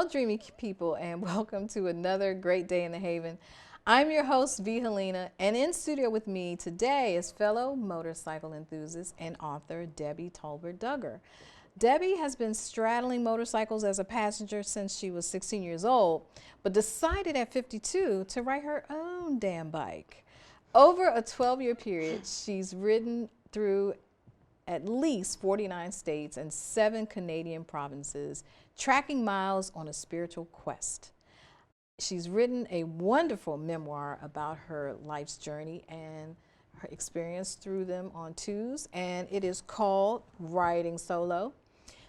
dreamy people, and welcome to another great day in the Haven. I'm your host, Helena, and in studio with me today is fellow motorcycle enthusiast and author Debi Tolbert Duggar. Debi has been straddling motorcycles as a passenger since she was 16 years old, but decided at 52 to ride her own damn bike. Over a 12-year period, she's ridden through at least 49 states and 7 Canadian provinces, tracking miles on a spiritual quest. She's written a wonderful memoir about her life's journey and her experience through them on twos, and it is called Riding Solo.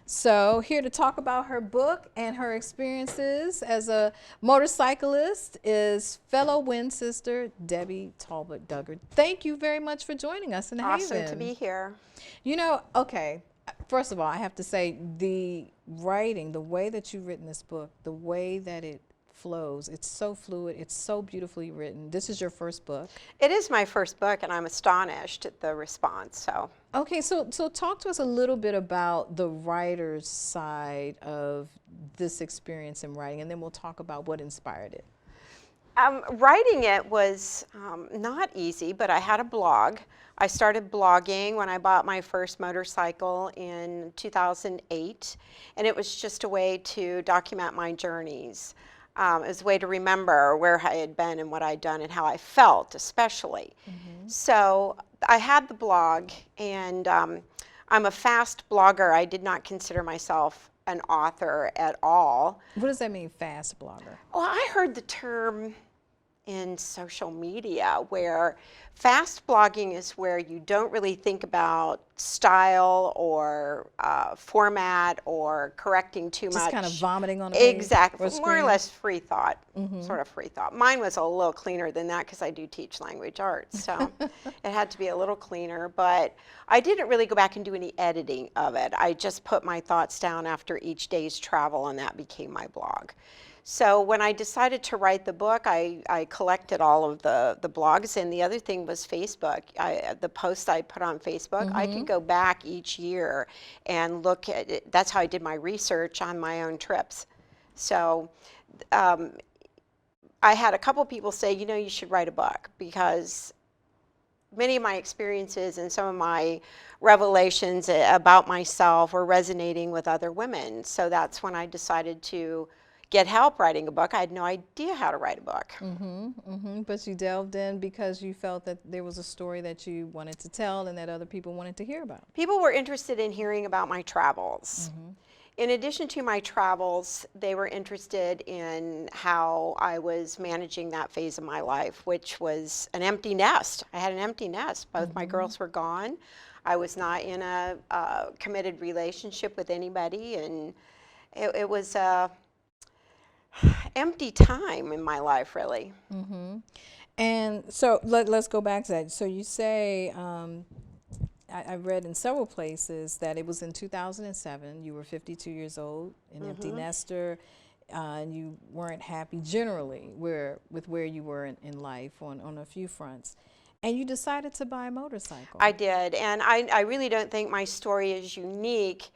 So here to talk about her book and her experiences as a motorcyclist is fellow Wind sister Debi Tolbert Duggar. Thank you very much for joining us in the Haven. Awesome to be here. You know, okay, first of all, I have to say the writing, the way that you've written this book, the way that it flows, it's so fluid, it's so beautifully written. This is your first book. It is my first book, and I'm astonished at the response. Okay, so talk to us a little bit about the writer's side of this experience in writing, and then we'll talk about what inspired it. Writing it was not easy, but I had a blog. I started blogging when I bought my first motorcycle in 2008, and it was just a way to document my journeys. It was a way to remember where I had been and what I'd done and how I felt, especially. So I had the blog, and I'm a fast blogger. I did not consider myself an author at all. What does that mean, fast blogger? Well, I heard the term in social media where fast blogging is where you don't really think about style or format or correcting too much. Just kind of vomiting on a page. Exactly, more or less free thought, sort of free thought. Mine was a little cleaner than that because I do teach language arts, so it had to be a little cleaner, but I didn't really go back and do any editing of it. I just put my thoughts down after each day's travel, and that became my blog. So when I decided to write the book, I collected all of the blogs, and the other thing was Facebook. The posts I put on Facebook, I could go back each year and look at it. That's how I did my research on my own trips. So I had a couple people say, you know, you should write a book, because many of my experiences and some of my revelations about myself were resonating with other women. So that's when I decided to get help writing a book. I had no idea how to write a book. But you delved in because you felt that there was a story that you wanted to tell and that other people wanted to hear about. People were interested in hearing about my travels. In addition to my travels, they were interested in how I was managing that phase of my life, which was an empty nest. I had an empty nest. Both my girls were gone. I was not in a committed relationship with anybody, and it was a empty time in my life, really. And so let's go back to that. So you say, I read in several places that it was in 2007, you were 52 years old, an empty nester, and you weren't happy generally with where you were in life on a few fronts. And you decided to buy a motorcycle. I did, and I really don't think my story is unique,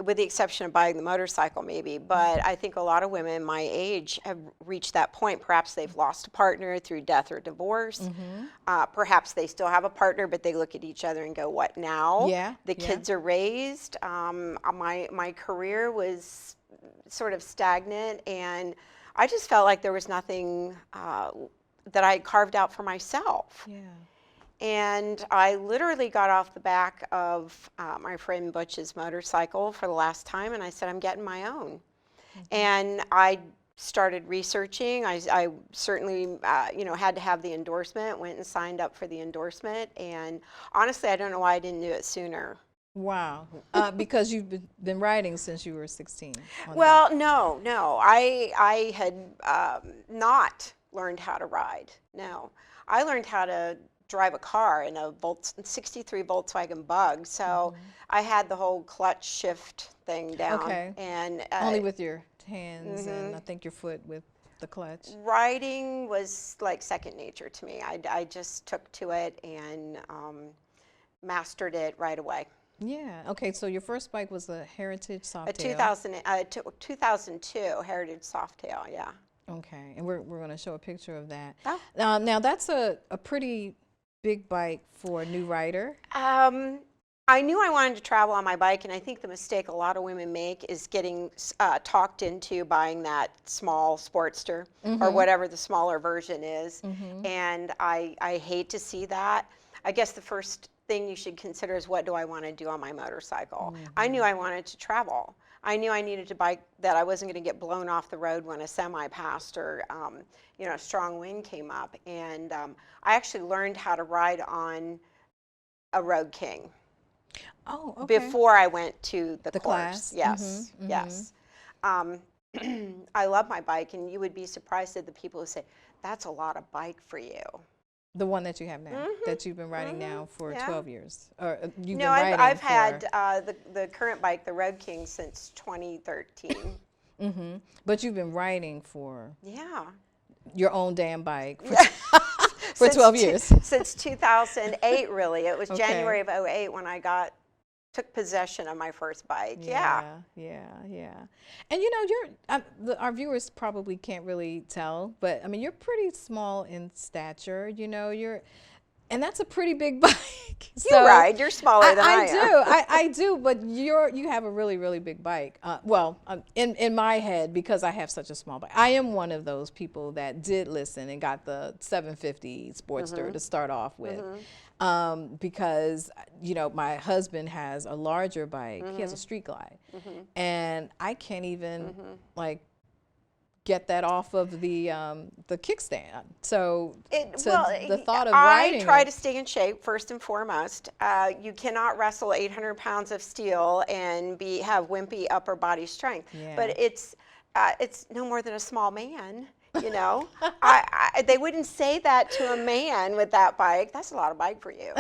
with the exception of buying the motorcycle maybe, but I think a lot of women my age have reached that point. Perhaps they've lost a partner through death or divorce. Perhaps they still have a partner, but they look at each other and go, what now? The kids are raised. My career was sort of stagnant, and I just felt like there was nothing that I had carved out for myself. And I literally got off the back of my friend Butch's motorcycle for the last time, and I said, I'm getting my own. And I started researching. I certainly had to have the endorsement, went and signed up for the endorsement, and honestly, I don't know why I didn't do it sooner. Wow. Because you've been writing since you were 16. Well, no. I had not learned how to ride. No. I learned how to drive a car in a 63 Volkswagen Bug, so I had the whole clutch shift thing down. And only with your hands and I think your foot with the clutch. Riding was like second nature to me. I just took to it and mastered it right away. Yeah. Okay. So your first bike was a Heritage A Softail. 2002 Heritage Softail, yeah. Okay. And we're going to show a picture of that. Oh. Now that's a pretty big bike for a new rider. I knew I wanted to travel on my bike, and I think the mistake a lot of women make is getting talked into buying that small Sportster or whatever the smaller version is. And I hate to see that. I guess the first thing you should consider is, what do I want to do on my motorcycle? I knew I wanted to travel. I knew I needed a bike that I wasn't going to get blown off the road when a semi passed or a strong wind came up. And I actually learned how to ride on a Road King. Oh, okay. Before I went to the course. Class. Yes, yes. I love my bike, and you would be surprised at the people who say, that's a lot of bike for you. The one that you have now, that you've been riding now for 12 years, or you've been I've riding had the current bike, the Road King, since 2013. But you've been riding for Yeah. your own damn bike for 12 years. Since 2008, really. It was January of 2008 when I took possession of my first bike. Yeah. And our viewers probably can't really tell, but I mean, you're pretty small in stature. And that's a pretty big bike. You're right. You're smaller than I am. I do, but you have a really, really big bike. In my head, because I have such a small bike. I am one of those people that did listen and got the 750 Sportster to start off with. Because my husband has a larger bike. He has a Street Glide, and I can't even get that off of the kickstand. So the thought of riding, I try to stay in shape first and foremost. You cannot wrestle 800 pounds of steel and have wimpy upper body strength. Yeah. But it's no more than a small man. They wouldn't say that to a man with that bike. That's a lot of bike for you.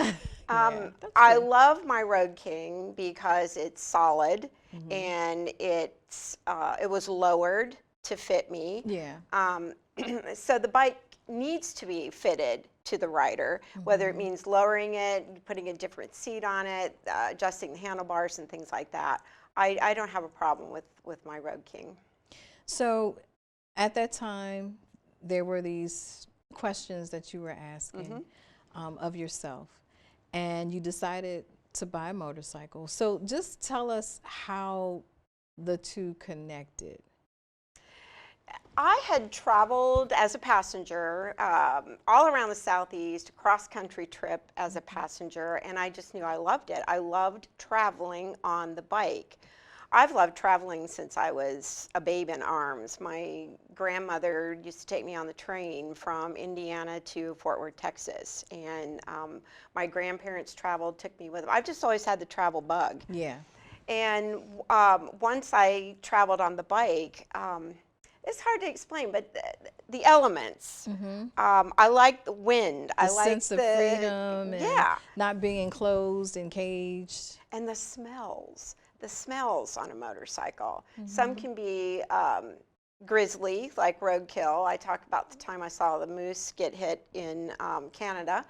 I love my Road King because it's solid and it was lowered to fit me. Yeah. So the bike needs to be fitted to the rider, whether it means lowering it, putting a different seat on it, adjusting the handlebars and things like that. I don't have a problem with my Road King. So at that time, there were these questions that you were asking of yourself, and you decided to buy a motorcycle. So just tell us how the two connected. I had traveled as a passenger all around the Southeast, a cross-country trip as a passenger, and I just knew I loved it. I loved traveling on the bike. I've loved traveling since I was a babe in arms. My grandmother used to take me on the train from Indiana to Fort Worth, Texas, and my grandparents traveled, took me with them. I've just always had the travel bug. Yeah. And once I traveled on the bike, it's hard to explain, but the elements. I like the wind. I like sense of freedom and not being enclosed and caged. And the smells. The smells on a motorcycle. Some can be grisly, like roadkill. I talked about the time I saw the moose get hit in Canada.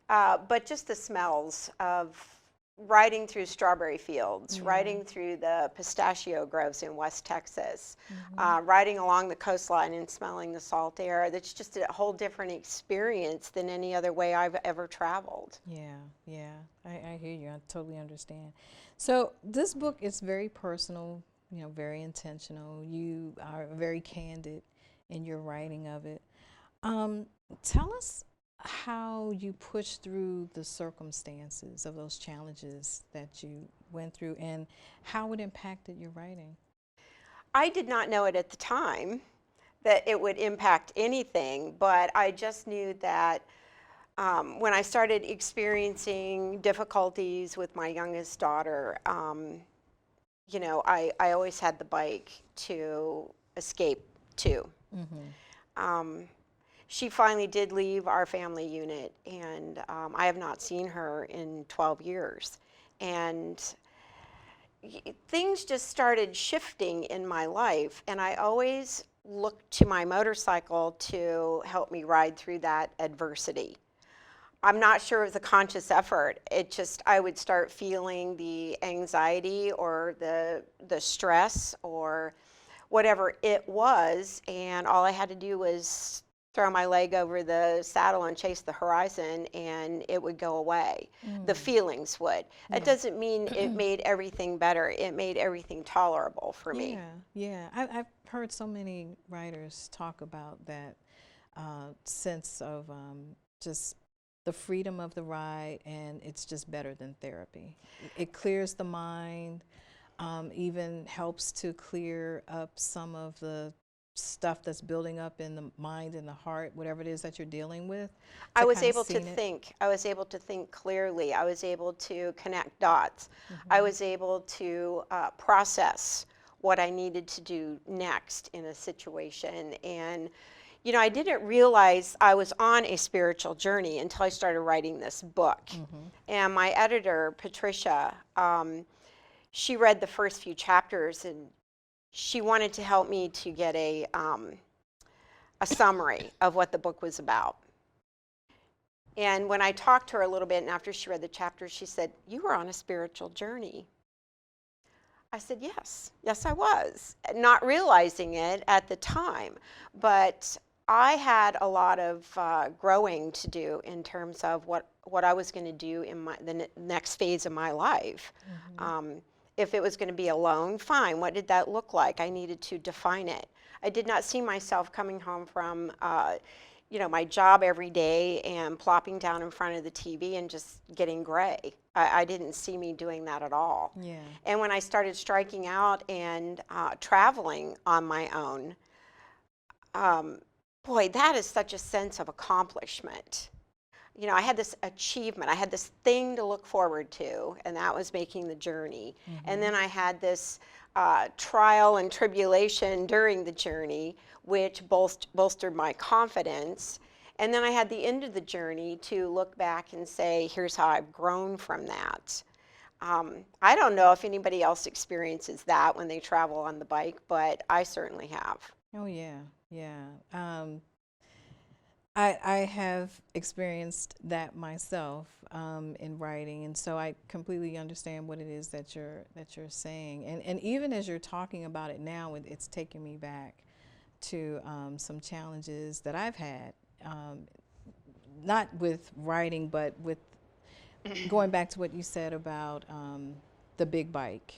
But just the smells of riding through strawberry fields, riding through the pistachio groves in West Texas, riding along the coastline and smelling the salt air. That's just a whole different experience than any other way I've ever traveled. Yeah. I hear you. I totally understand. So this book is very personal, very intentional. You are very candid in your writing of it. Tell us how you pushed through the circumstances of those challenges that you went through and how it impacted your writing. I did not know it at the time that it would impact anything, but I just knew that when I started experiencing difficulties with my youngest daughter, I always had the bike to escape to. She finally did leave our family unit, and I have not seen her in 12 years. And things just started shifting in my life, and I always looked to my motorcycle to help me ride through that adversity. I'm not sure it was a conscious effort. It just, I would start feeling the anxiety or the stress or whatever it was, and all I had to do was throw my leg over the saddle and chase the horizon, and it would go away. The feelings would. That Yeah. doesn't mean it made everything better. It made everything tolerable for me. Yeah. I've heard so many writers talk about that sense of just the freedom of the ride, and it's just better than therapy. It clears the mind, even helps to clear up some of the stuff that's building up in the mind and the heart, whatever it is that you're dealing with. I was kind of able to seeing it. think. I was able to think clearly. I was able to connect dots. I was able to process what I needed to do next in a situation. And, you know, I didn't realize I was on a spiritual journey until I started writing this book. And my editor, Patricia, she read the first few chapters, and she wanted to help me to get a summary of what the book was about. And when I talked to her a little bit, and after she read the chapters, she said, "You were on a spiritual journey." I said, yes, I was, not realizing it at the time. But I had a lot of growing to do in terms of what I was going to do in the next phase of my life. If it was going to be alone, fine. What did that look like? I needed to define it. I did not see myself coming home from you know, my job every day and plopping down in front of the TV and just getting gray. I didn't see me doing that at all. Yeah. And when I started striking out and traveling on my own, boy, that is such a sense of accomplishment. You know, I had this achievement. I had this thing to look forward to, and that was making the journey. And then I had this trial and tribulation during the journey, which bolstered my confidence. And then I had the end of the journey to look back and say, here's how I've grown from that. I don't know if anybody else experiences that when they travel on the bike, but I certainly have. Oh yeah. I have experienced that myself in writing, and so I completely understand what it is that you're saying. And even as you're talking about it now, it's taking me back to some challenges that I've had, not with writing, but with going back to what you said about the big bike.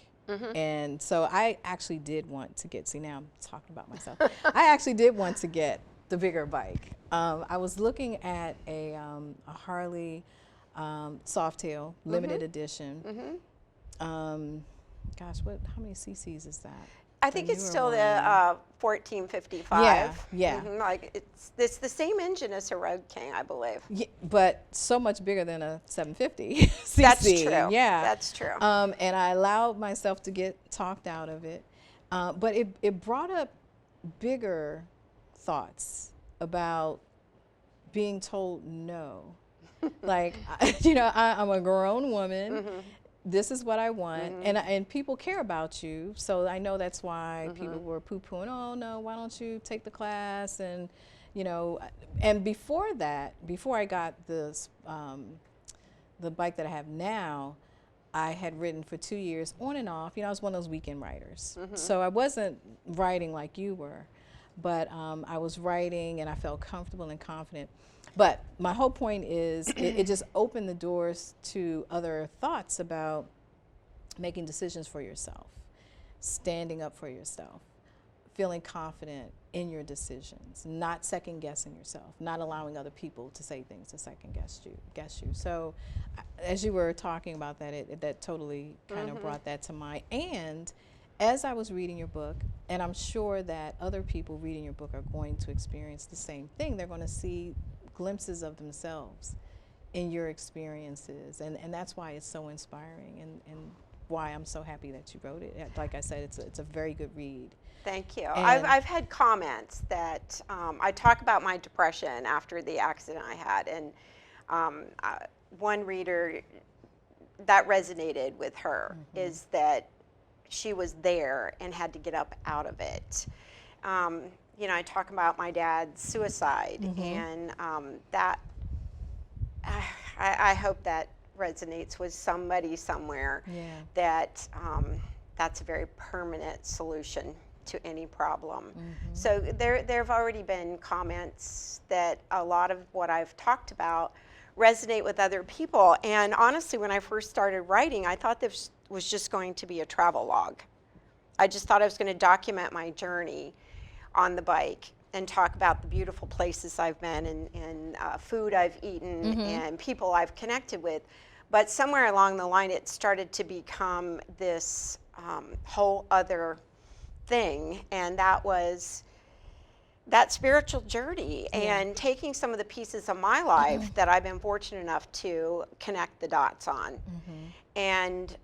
And so I actually did want to get, see now I'm talking about myself, I actually did want to get the bigger bike. I was looking at a Harley Softail limited edition. Gosh, how many cc's is that? I think it's still the 1455. Yeah. Like it's the same engine as a Road King, I believe. Yeah, but so much bigger than a 750 cc. That's true. Yeah, that's true. And I allowed myself to get talked out of it, but it brought up bigger thoughts about being told no. Like, you know, I'm a grown woman. This is what I want, and people care about you. So I know that's why people were poo-pooing. Oh no, why don't you take the class? And you know, and before that, before I got this, the bike that I have now, I had written for 2 years on and off. You know, I was one of those weekend writers. So I wasn't writing like you were, but I was writing and I felt comfortable and confident. But my whole point is it just opened the doors to other thoughts about making decisions for yourself, standing up for yourself, feeling confident in your decisions, not second guessing yourself, not allowing other people to say things to second guess you. So as you were talking about that, that totally kind of brought that to mind. And as I was reading your book, and I'm sure that other people reading your book are going to experience the same thing, they're going to see glimpses of themselves in your experiences, and that's why it's so inspiring, and why I'm so happy that you wrote it. Like I said, it's a very good read. Thank you. I've had comments that I talk about my depression after the accident I had, and one reader that resonated with her is that she was there and had to get up out of it. You know, I talk about my dad's suicide, and that I hope that resonates with somebody somewhere. Yeah. That that's a very permanent solution to any problem. Mm-hmm. So there have already been comments that a lot of what I've talked about resonate with other people. And honestly, when I first started writing, I thought this was just going to be a travel log. I just thought I was going to document my journey on the bike and talk about the beautiful places I've been and food I've eaten and people I've connected with. But somewhere along the line, it started to become this whole other thing, and that was that spiritual journey and taking some of the pieces of my life that I've been fortunate enough to connect the dots on. And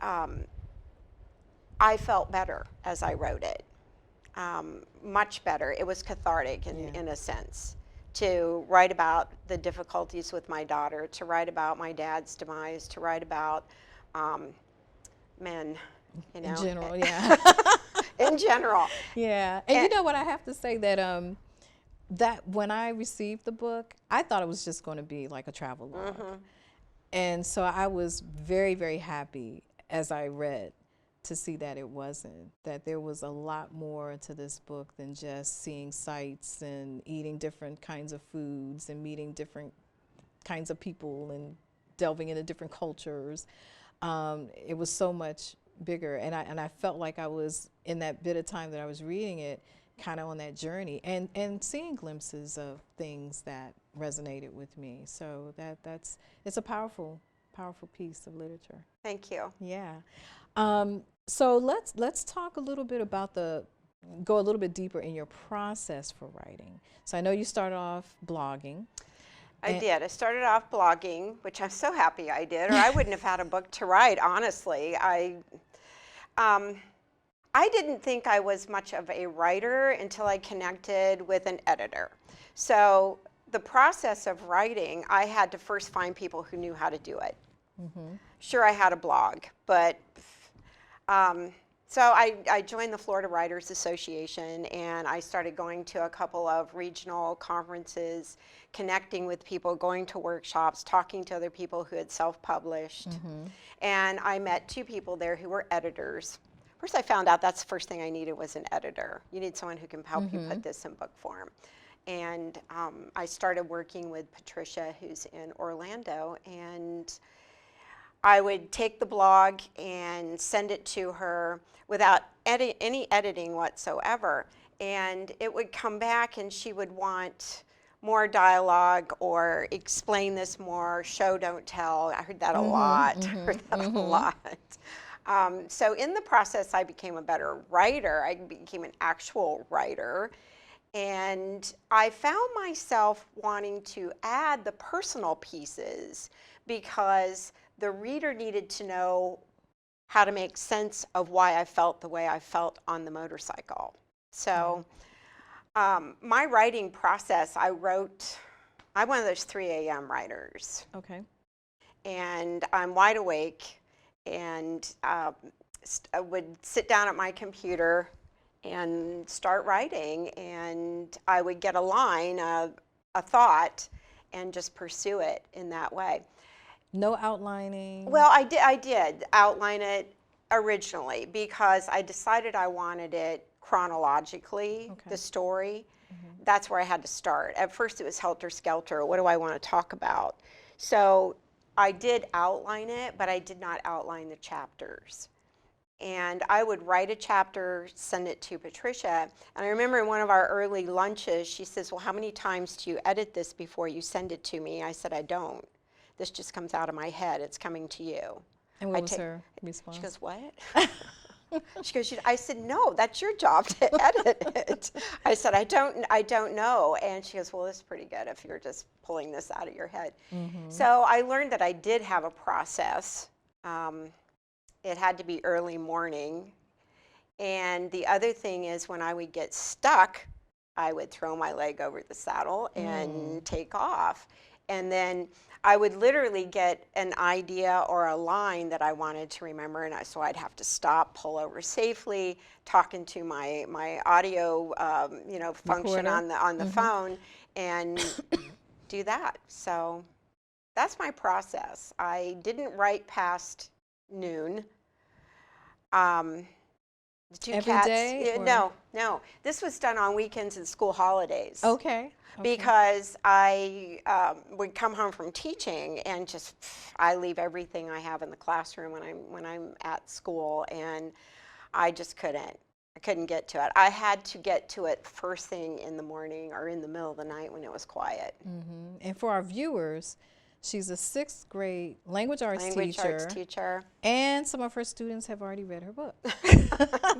I felt better as I wrote it, much better. It was cathartic in a sense, to write about the difficulties with my daughter, to write about my dad's demise, to write about men, you know. In general, yeah. In general. Yeah. And you know what, I have to say that that when I received the book, I thought it was just going to be like a travel log. And so I was very, very happy as I read to see that it wasn't, that there was a lot more to this book than just seeing sights and eating different kinds of foods and meeting different kinds of people and delving into different cultures. It was so much bigger, and I felt like I was, in that bit of time that I was reading it, kind of on that journey and seeing glimpses of things that resonated with me. So it's a powerful piece of literature. Thank you. Yeah. So let's talk a little bit about go a little bit deeper in your process for writing. So I know you started off blogging. I did. I started off blogging, which I'm so happy I did, or I wouldn't have had a book to write, honestly. I didn't think I was much of a writer until I connected with an editor. So the process of writing, I had to first find people who knew how to do it. Sure, I had a blog, but so I joined the Florida Writers Association, and I started going to a couple of regional conferences, connecting with people, going to workshops, talking to other people who had self-published. And I met two people there who were editors. First, I found out that's the first thing I needed was an editor. You need someone who can help you put this in book form. And I started working with Patricia, who's in Orlando, and I would take the blog and send it to her without any editing whatsoever. And it would come back and she would want more dialogue or explain this more, show, don't tell. I heard that a lot. Heard that a lot. So in the process, I became a better writer. I became an actual writer. And I found myself wanting to add the personal pieces because the reader needed to know how to make sense of why I felt the way I felt on the motorcycle. So my writing process, I'm one of those 3 a.m. writers. Okay. And I'm wide awake, and I would sit down at my computer and start writing, and I would get a line, a thought, and just pursue it in that way. No outlining? Well, I did outline it originally because I decided I wanted it chronologically, the story. That's where I had to start. At first it was helter-skelter. What do I want to talk about? So I did outline it, but I did not outline the chapters. And I would write a chapter, send it to Patricia. And I remember in one of our early lunches, she says, well, how many times do you edit this before you send it to me? I said, I don't. This just comes out of my head. It's coming to you. And what was her response? She goes, what? She goes, I said, no, that's your job to edit it. I said, I don't know. And she goes, well, this is pretty good if you're just pulling this out of your head. So I learned that I did have a process. It had to be early morning. And the other thing is when I would get stuck, I would throw my leg over the saddle and take off. And then I would literally get an idea or a line that I wanted to remember, and so I'd have to stop, pull over safely, talk into my audio function on the phone, and do that. So that's my process. I didn't write past noon. The two Every cats. day, or? No. This was done on weekends and school holidays. Okay. Because I would come home from teaching and just I leave everything I have in the classroom when I'm at school, and I just couldn't. I couldn't get to it. I had to get to it first thing in the morning or in the middle of the night when it was quiet. Mm-hmm. And for our viewers, she's a 6th grade language arts teacher. And some of her students have already read her book.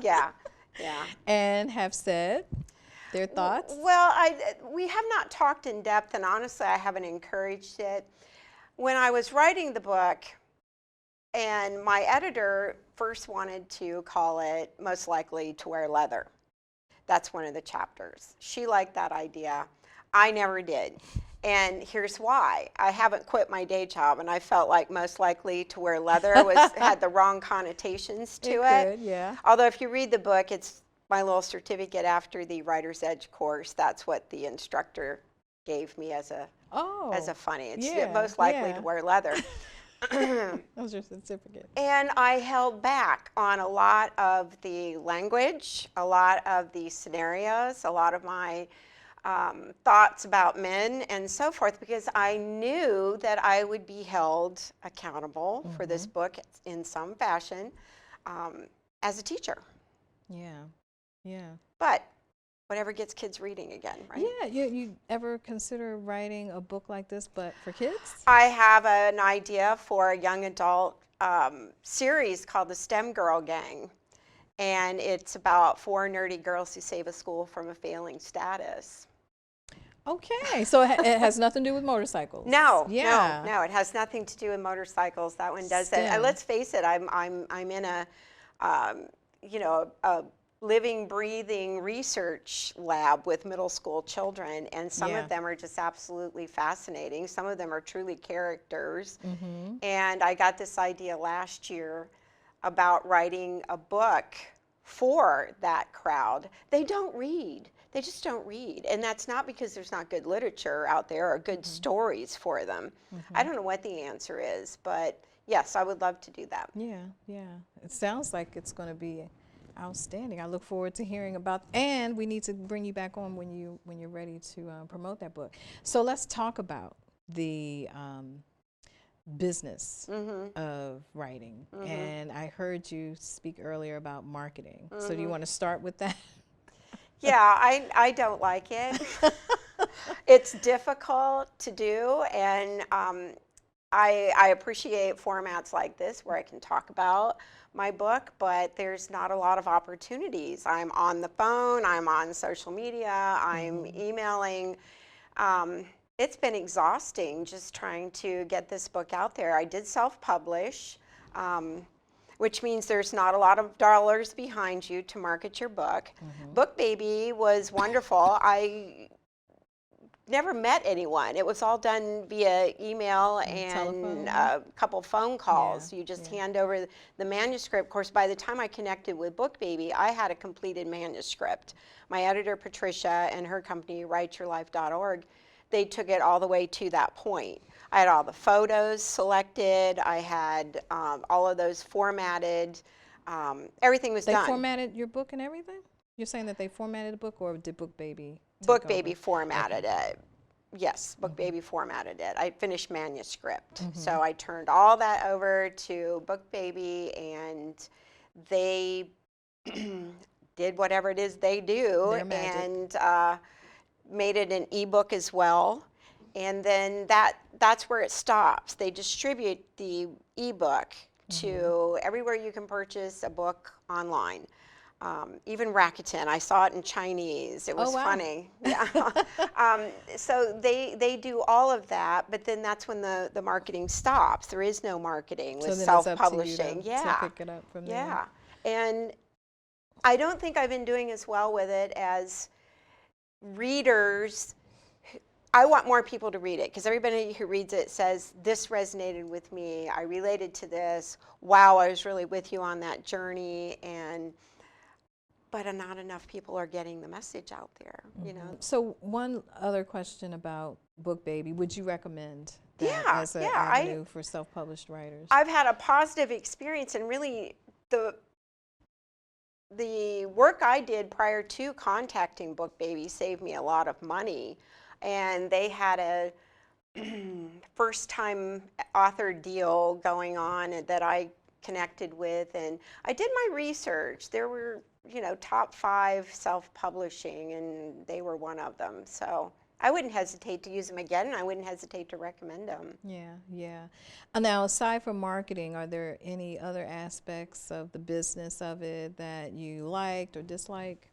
Yeah. And have said their thoughts. Well, we have not talked in depth, and honestly, I haven't encouraged it. When I was writing the book, and my editor first wanted to call it Most Likely to Wear Leather. That's one of the chapters. She liked that idea. I never did. And here's why. I haven't quit my day job, and I felt like Most Likely to Wear Leather had the wrong connotations to it. Could, yeah. Although if you read the book, it's my little certificate after the Writer's Edge course. That's what the instructor gave me as a funny. It's most likely to wear leather. That was your certificate. And I held back on a lot of the language, a lot of the scenarios, a lot of my thoughts about men and so forth, because I knew that I would be held accountable for this book in some fashion as a teacher. Yeah. But whatever gets kids reading again, right? Yeah, you ever consider writing a book like this, but for kids? I have an idea for a young adult series called The STEM Girl Gang. And it's about 4 nerdy girls who save a school from a failing status. Okay, so it has nothing to do with motorcycles. No, it has nothing to do with motorcycles. That one does it. Let's face it, I'm in a living, breathing research lab with middle school children, and some of them are just absolutely fascinating. Some of them are truly characters. And I got this idea last year about writing a book for that crowd. They don't read. They just don't read. And that's not because there's not good literature out there or good stories for them. I don't know what the answer is, but yes, I would love to do that. Yeah. It sounds like it's going to be outstanding. I look forward to hearing about, and we need to bring you back on when you're ready to promote that book. So let's talk about the business of writing. And I heard you speak earlier about marketing. So do you want to start with that? Yeah, I don't like it. It's difficult to do, and I appreciate formats like this where I can talk about my book, but there's not a lot of opportunities. I'm on the phone, I'm on social media, I'm emailing. It's been exhausting just trying to get this book out there. I did self-publish, which means there's not a lot of dollars behind you to market your book. Book Baby was wonderful. I never met anyone. It was all done via email and a couple phone calls. You just hand over the manuscript. Of course, by the time I connected with Book Baby, I had a completed manuscript. My editor, Patricia, and her company, writeyourlife.org, they took it all the way to that point. I had all the photos selected. I had all of those formatted. Everything was done. They formatted your book and everything? You're saying that they formatted the book, or did Book Baby? Book Baby formatted it. Yes, Book Baby formatted it. I finished manuscript. So I turned all that over to Book Baby, and they did whatever it is they do, and made it an ebook as well. And then that's where it stops. They distribute the ebook to everywhere you can purchase a book online. Even Rakuten, I saw it in Chinese. It was funny. Yeah. So they do all of that, but then that's when the marketing stops. There is no marketing with self-publishing. To pick it up from there. Yeah. And I don't think I've been doing as well with it as readers. I want more people to read it, because everybody who reads it says, this resonated with me, I related to this, wow, I was really with you on that journey, but not enough people are getting the message out there, you know. So one other question about Book Baby, would you recommend that Yeah, as an yeah. avenue for self-published writers? I've had a positive experience, and really the work I did prior to contacting Book Baby saved me a lot of money. And they had a first time author deal going on that I connected with, and I did my research. There were, top 5 self-publishing, and they were one of them. So I wouldn't hesitate to use them again, and I wouldn't hesitate to recommend them. Yeah, yeah. Now, aside from marketing, are there any other aspects of the business of it that you liked or disliked?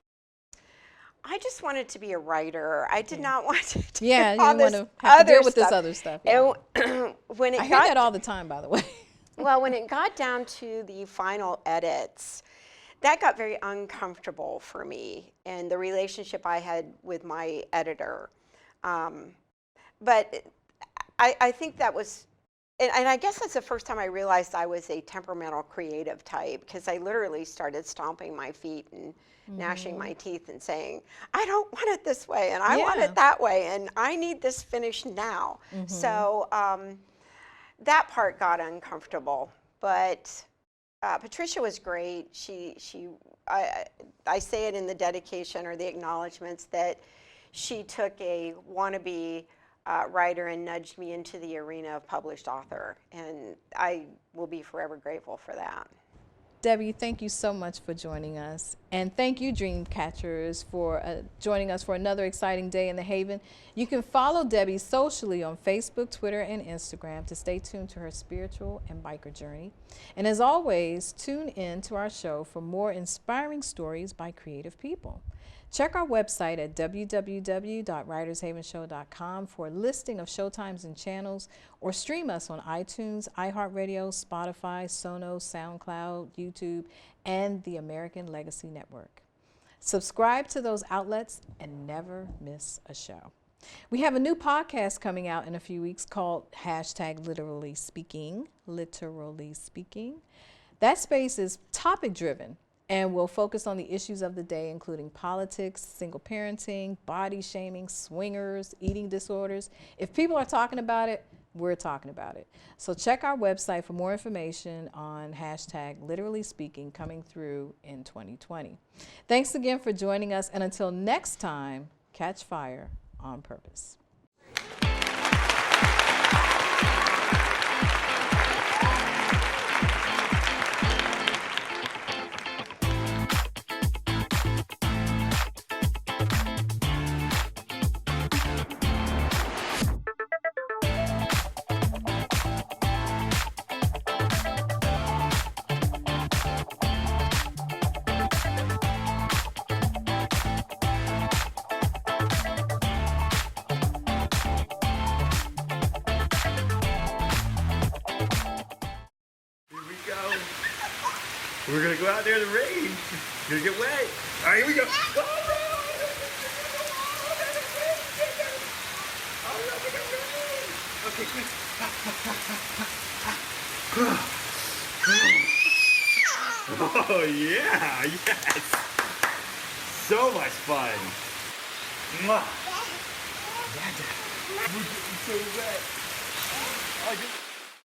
I just wanted to be a writer. I did not want to do Yeah, you all didn't want this to have to other deal with this stuff. other stuff. Yeah. And when it I hear got that all the time, by the way. well, when it got down to the final edits, that got very uncomfortable for me and the relationship I had with my editor. But I think that was, and I guess that's the first time I realized I was a temperamental creative type, because I literally started stomping my feet and gnashing my teeth and saying, I don't want it this way, and I want Yeah. it that way, and I need this finished now. So that part got uncomfortable, but Patricia was great. I say it in the dedication or the acknowledgments that she took a wannabe writer and nudged me into the arena of published author, and I will be forever grateful for that. Debbie, thank you so much for joining us. And thank you, Dreamcatchers, for joining us for another exciting day in the Haven. You can follow Debbie socially on Facebook, Twitter, and Instagram to stay tuned to her spiritual and biker journey. And as always, tune in to our show for more inspiring stories by creative people. Check our website at www.writershavenshow.com for a listing of showtimes and channels, or stream us on iTunes, iHeartRadio, Spotify, Sonos, SoundCloud, YouTube, and the American Legacy Network. Subscribe to those outlets and never miss a show. We have a new podcast coming out in a few weeks called #Literally Speaking. That space is topic driven and will focus on the issues of the day, including politics, single parenting, body shaming, swingers, eating disorders. If people are talking about it, we're talking about it. So check our website for more information on #Literally Speaking coming through in 2020. Thanks again for joining us, and until next time, catch fire on purpose. We're gonna go out there in the rain. You're gonna get wet. All right, here we go. Okay, quick. Oh yeah, yes. So much fun. Mwah. Yeah, Dad. We're getting so wet.